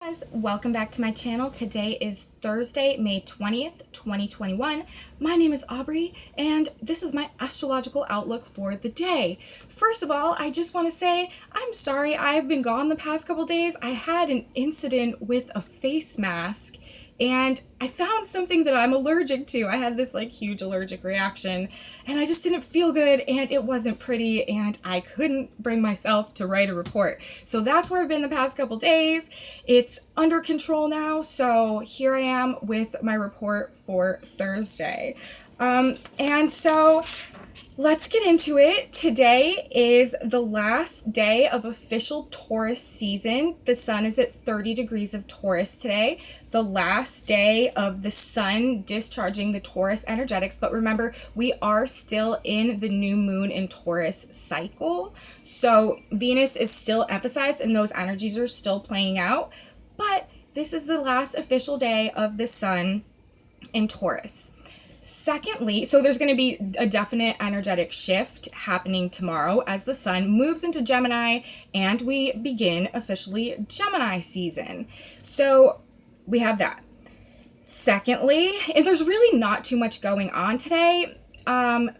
Guys, welcome back to my channel. Today is Thursday, May 20th, 2021. My name is Aubrey, and this is my astrological outlook for the day. First of all, I just want to say I'm sorry I've been gone the past couple days. I had an incident with a face mask, and I found something that I'm allergic to. I had this huge allergic reaction, and I just didn't feel good, and it wasn't pretty, and I couldn't bring myself to write a report. So that's where I've been the past couple days. It's under control now, so here I am with my report for Thursday. And so let's get into it. Today is the last day of official Taurus season. The sun is at 30 degrees of Taurus today. The last day of the sun discharging the Taurus energetics. But remember, we are still in the new moon in Taurus cycle. So Venus is still emphasized and those energies are still playing out. But this is the last official day of the sun in Taurus. Secondly, so there's going to be a definite energetic shift happening tomorrow as the sun moves into Gemini and we begin officially Gemini season. So we have that. Secondly, and there's really not too much going on today.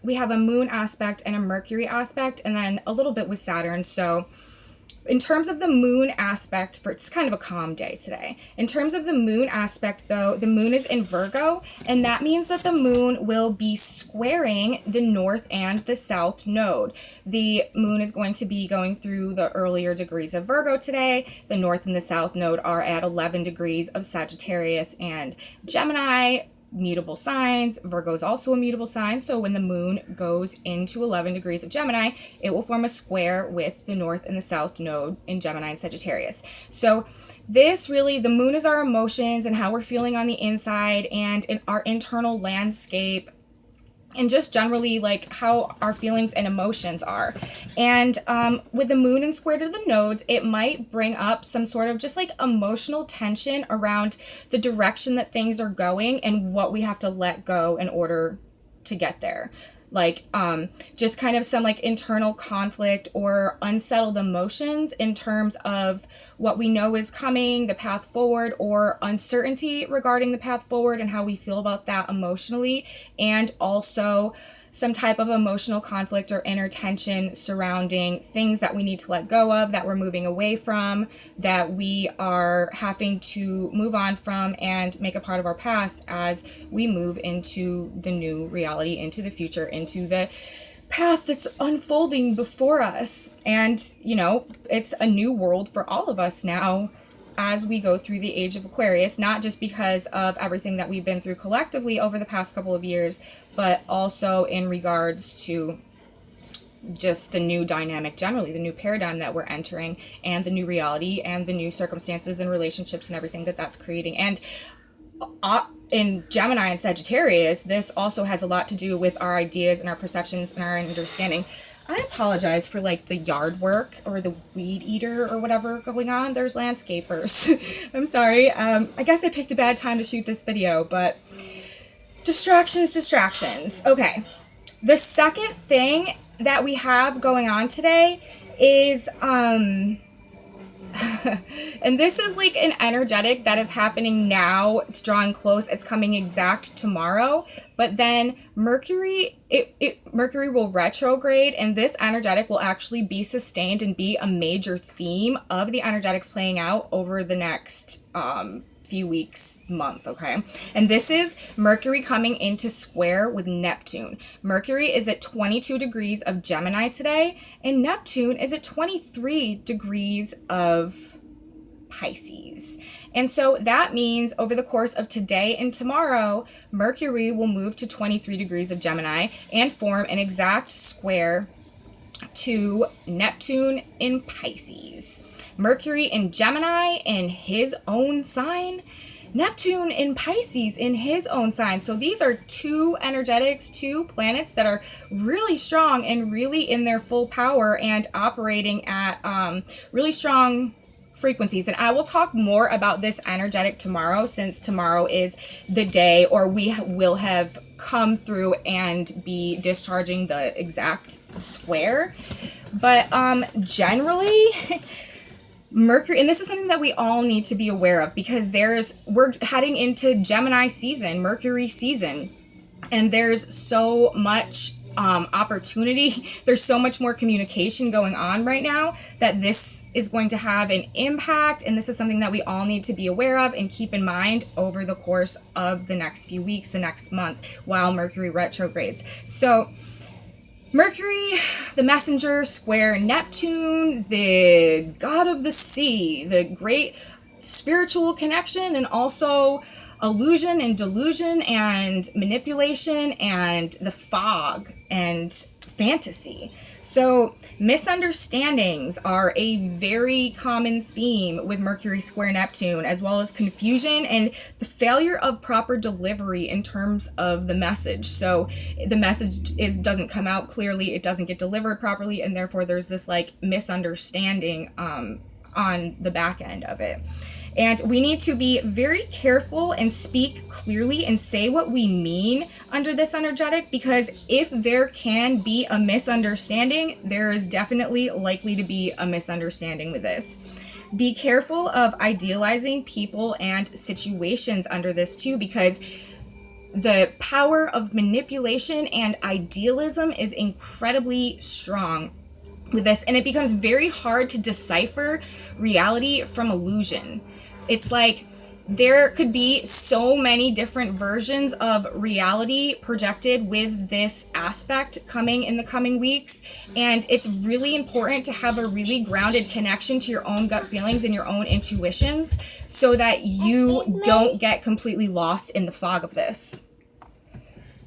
We have a moon aspect and a Mercury aspect and then a little bit with Saturn. So in terms of the moon aspect, it's kind of a calm day today. In terms of the moon aspect, though, the moon is in Virgo, and that means that the moon will be squaring the north and the south node. The moon is going to be going through the earlier degrees of Virgo today. The north and the south node are at 11 degrees of Sagittarius and Gemini. Mutable signs. Virgo is also a mutable sign, so when the moon goes into 11 degrees of Gemini, it will form a square with the north and the south node in Gemini and Sagittarius. So this really, the moon is our emotions and how we're feeling on the inside and in our internal landscape, and just generally how our feelings and emotions are. And with the moon and square to the nodes, it might bring up some sort of just emotional tension around the direction that things are going and what we have to let go in order to get there. Just kind of some internal conflict or unsettled emotions in terms of what we know is coming, the path forward, or uncertainty regarding the path forward and how we feel about that emotionally, and also some type of emotional conflict or inner tension surrounding things that we need to let go of, that we're moving away from, that we are having to move on from and make a part of our past as we move into the new reality, into the future, into the path that's unfolding before us. And, it's a new world for all of us now as we go through the age of Aquarius, not just because of everything that we've been through collectively over the past couple of years, but also in regards to just the new dynamic generally, the new paradigm that we're entering and the new reality and the new circumstances and relationships and everything that that's creating. And in Gemini and Sagittarius, this also has a lot to do with our ideas and our perceptions and our understanding. I apologize for the yard work or the weed eater or whatever going on. There's landscapers. I'm sorry. I guess I picked a bad time to shoot this video, but distractions. Okay. The second thing that we have going on today is, and this is an energetic that is happening now. It's drawing close. It's coming exact tomorrow. But then Mercury will retrograde, and this energetic will actually be sustained and be a major theme of the energetics playing out over the next few weeks, month, okay? And this is Mercury coming into square with Neptune. Mercury is at 22 degrees of Gemini today, and Neptune is at 23 degrees of Pisces. And so that means over the course of today and tomorrow, Mercury will move to 23 degrees of Gemini and form an exact square to Neptune in Pisces. Mercury in Gemini in his own sign, Neptune in Pisces in his own sign. So these are two energetics, two planets that are really strong and really in their full power and operating at really strong frequencies. And I will talk more about this energetic tomorrow, since tomorrow is the day, or we will have come through and be discharging the exact square. But generally Mercury, and this is something that we all need to be aware of, because we're heading into Gemini season, Mercury season, and there's so much opportunity. There's so much more communication going on right now that this is going to have an impact, and this is something that we all need to be aware of and keep in mind over the course of the next few weeks, the next month, while Mercury retrogrades. So Mercury, the messenger, square Neptune, the god of the sea, the great spiritual connection, and also illusion and delusion and manipulation and the fog and fantasy. So misunderstandings are a very common theme with Mercury square Neptune, as well as confusion and the failure of proper delivery in terms of the message. So the message doesn't come out clearly, it doesn't get delivered properly, and therefore there's this like misunderstanding on the back end of it. And we need to be very careful and speak clearly and say what we mean under this energetic, because if there can be a misunderstanding, there is definitely likely to be a misunderstanding with this. Be careful of idealizing people and situations under this too, because the power of manipulation and idealism is incredibly strong with this, and it becomes very hard to decipher reality from illusion. It's like there could be so many different versions of reality projected with this aspect coming in the coming weeks, and it's really important to have a really grounded connection to your own gut feelings and your own intuitions so that you don't get completely lost in the fog of this.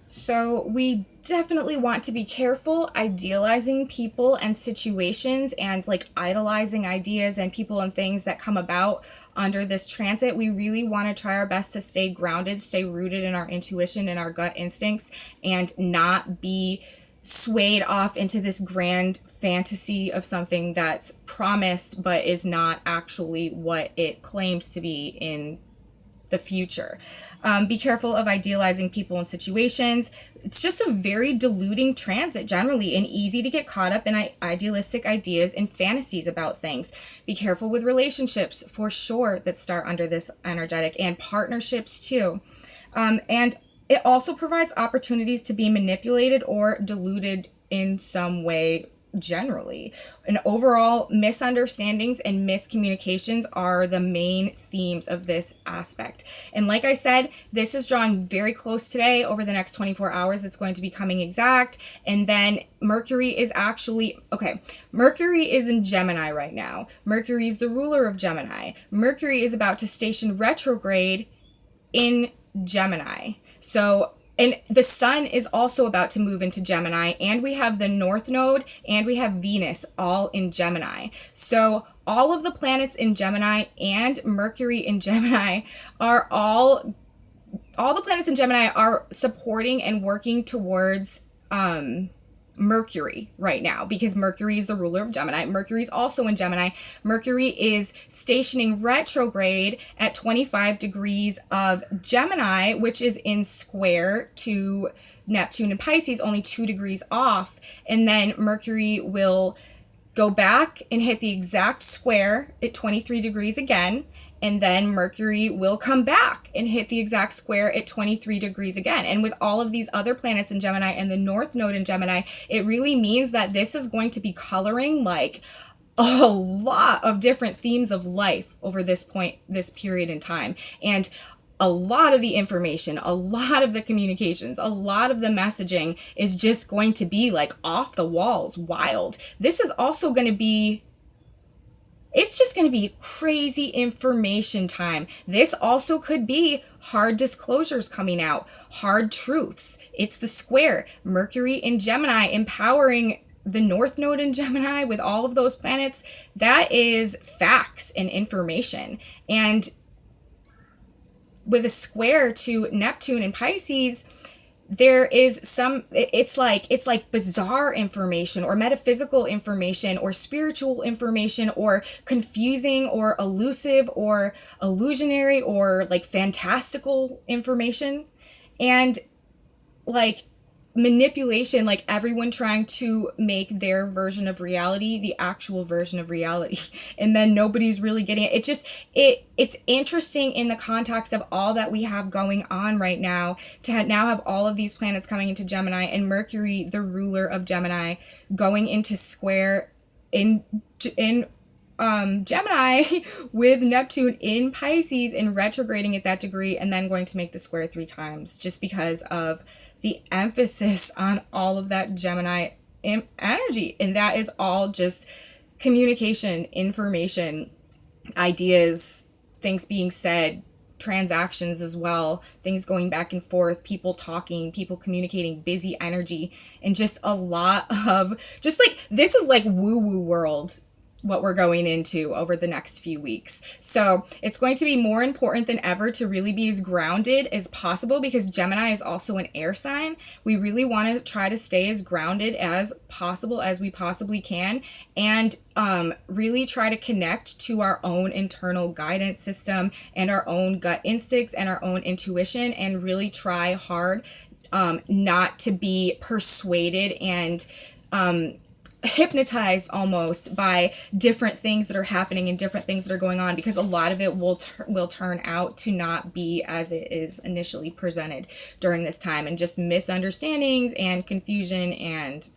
So we definitely want to be careful idealizing people and situations and like idolizing ideas and people and things that come about under this transit. We really want to try our best to stay grounded, stay rooted in our intuition and our gut instincts, and not be swayed off into this grand fantasy of something that's promised but is not actually what it claims to be in the future. Be careful of idealizing people and situations. It's just a very deluding transit generally, and easy to get caught up in idealistic ideas and fantasies about things. Be careful with relationships for sure that start under this energetic, and partnerships too. And it also provides opportunities to be manipulated or deluded in some way generally. And overall, misunderstandings and miscommunications are the main themes of this aspect. And like I said, this is drawing very close today. Over the next 24 hours, it's going to be coming exact. And then Mercury is Mercury is in Gemini right now. Mercury is the ruler of Gemini. Mercury is about to station retrograde in Gemini. So, and the sun is also about to move into Gemini, and we have the North Node and we have Venus all in Gemini. So all of the planets in Gemini and Mercury in Gemini are all the planets in Gemini are supporting and working towards Mercury right now, because Mercury is the ruler of Gemini. Mercury is also in Gemini. Mercury is stationing retrograde at 25 degrees of Gemini, which is in square to Neptune and Pisces, only 2 degrees off. And then Mercury will go back and hit the exact square at 23 degrees again. And then Mercury will come back and hit the exact square at 23 degrees again. And with all of these other planets in Gemini and the North Node in Gemini, it really means that this is going to be coloring like a lot of different themes of life over this period in time. And a lot of the information, a lot of the communications, a lot of the messaging is just going to be like off the walls, wild. This is also going to be It's just going to be crazy information time. This also could be hard disclosures coming out, hard truths. It's the square. Mercury in Gemini empowering the North Node in Gemini with all of those planets. That is facts and information. And with a square to Neptune and Pisces, there is it's like bizarre information or metaphysical information or spiritual information or confusing or elusive or illusionary or like fantastical information. And like manipulation, like everyone trying to make their version of reality the actual version of reality, and then nobody's really getting it. It's interesting in the context of all that we have going on right now, to now have all of these planets coming into Gemini, and Mercury, the ruler of Gemini, going into square in Gemini with Neptune in Pisces and retrograding at that degree, and then going to make the square 3 times, just because of the emphasis on all of that Gemini energy. And that is all just communication, information, ideas, things being said, transactions as well, things going back and forth, people talking, people communicating, busy energy, and just a lot of just like, this is like woo-woo world, what we're going into over the next few weeks. So it's going to be more important than ever to really be as grounded as possible, because Gemini is also an air sign. We really want to try to stay as grounded as possible as we possibly can, and really try to connect to our own internal guidance system and our own gut instincts and our own intuition, and really try hard not to be persuaded and hypnotized almost by different things that are happening and different things that are going on, because a lot of it will turn out to not be as it is initially presented during this time, and just misunderstandings and confusion and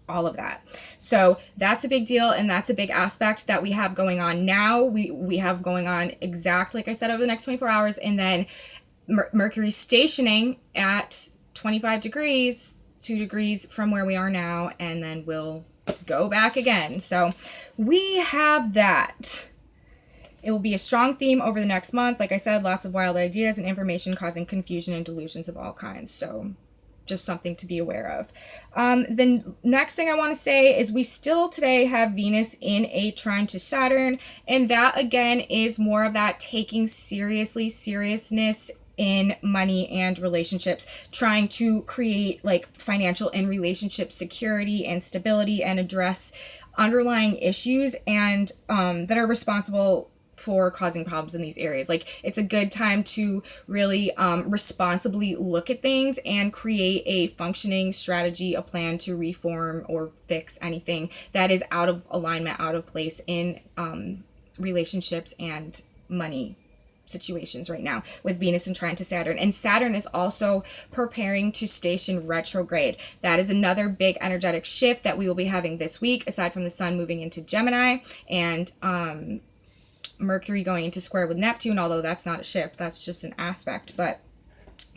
all of that. So that's a big deal, and that's a big aspect that we have going on now. We have going on exact, like I said, over the next 24 hours, and then Mercury stationing at 25 degrees, 2 degrees from where we are now, and then we'll go back again. So we have that. It will be a strong theme over the next month. Like I said, lots of wild ideas and information causing confusion and delusions of all kinds. So just something to be aware of. The next thing I want to say is we still today have Venus in a trine to Saturn, and that again is more of that taking seriousness in money and relationships, trying to create like financial and relationship security and stability, and address underlying issues and that are responsible for causing problems in these areas. Like, it's a good time to really responsibly look at things and create a functioning strategy, a plan to reform or fix anything that is out of alignment, out of place in relationships and money situations right now, with Venus and trine to Saturn. And Saturn is also preparing to station retrograde. That is another big energetic shift that we will be having this week, aside from the sun moving into Gemini and Mercury going into square with Neptune, although that's not a shift, that's just an aspect. But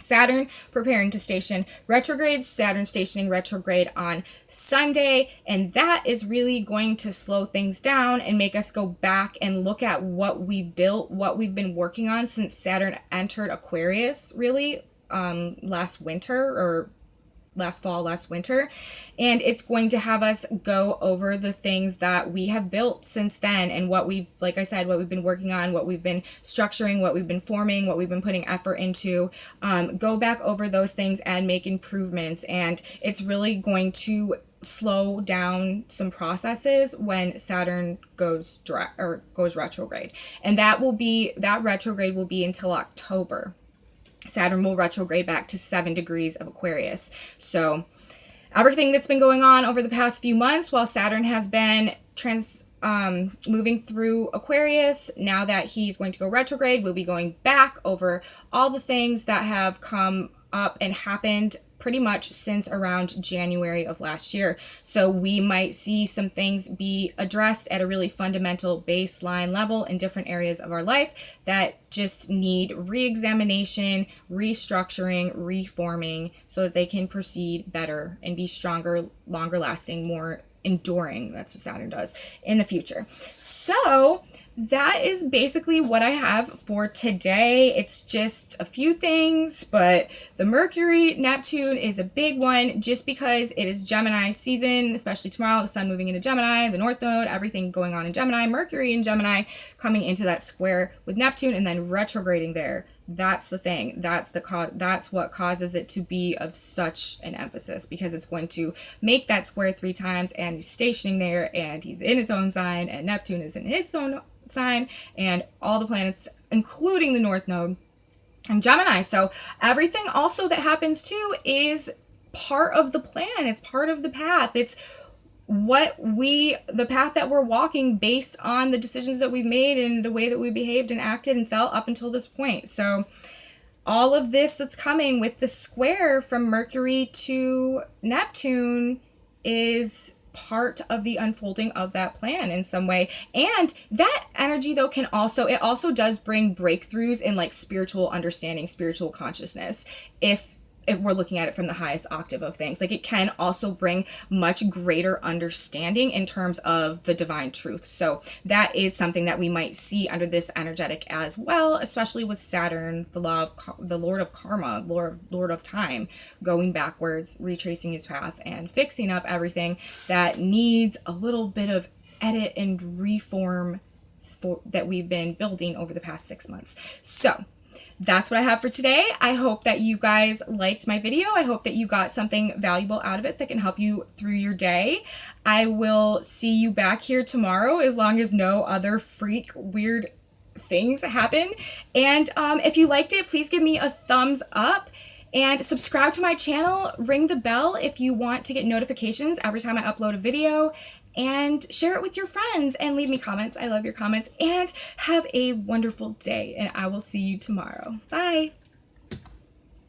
Saturn preparing to station retrograde, Saturn stationing retrograde on Sunday, and that is really going to slow things down and make us go back and look at what we've built, what we've been working on since Saturn entered Aquarius, really, last fall, last winter. And it's going to have us go over the things that we have built since then, and what we've, like I said, what we've been working on, what we've been structuring, what we've been forming, what we've been putting effort into. Go back over those things and make improvements. And it's really going to slow down some processes when Saturn goes retrograde. And that retrograde will be until October. Saturn will retrograde back to 7 degrees of Aquarius. So everything that's been going on over the past few months while Saturn has been moving through Aquarius, now that he's going to go retrograde, we'll be going back over all the things that have come up and happened pretty much since around January of last year. So we might see some things be addressed at a really fundamental baseline level in different areas of our life that just need re-examination, restructuring, reforming, so that they can proceed better and be stronger, longer lasting, more enduring. That's what Saturn does in the future. So that is basically what I have for today. It's just a few things, but the Mercury Neptune is a big one just because it is Gemini season, especially tomorrow, the sun moving into Gemini, the North Node, everything going on in Gemini, Mercury in Gemini coming into that square with Neptune and then retrograding there. That's the thing. That's what causes it to be of such an emphasis, because it's going to make that square 3 times, and he's stationing there, and he's in his own sign, and Neptune is in his own sign, and all the planets, including the North Node and Gemini. So everything also that happens too is part of the plan. It's part of the path. It's the path that we're walking based on the decisions that we've made and the way that we behaved and acted and felt up until this point. So all of this that's coming with the square from Mercury to Neptune is part of the unfolding of that plan in some way. And that energy though it also does bring breakthroughs in like spiritual understanding, spiritual consciousness. If we're looking at it from the highest octave of things, like it can also bring much greater understanding in terms of the divine truth. So that is something that we might see under this energetic as well, especially with Saturn, the Lord of karma, Lord of time, going backwards, retracing his path and fixing up everything that needs a little bit of edit and reform that we've been building over the past 6 months. So that's what I have for today. I hope that you guys liked my video. I hope that you got something valuable out of it that can help you through your day. I will see you back here tomorrow as long as no other freak weird things happen. And if you liked it, please give me a thumbs up and subscribe to my channel. Ring the bell if you want to get notifications every time I upload a video. And share it with your friends and leave me comments. I love your comments. And have a wonderful day. And I will see you tomorrow. Bye.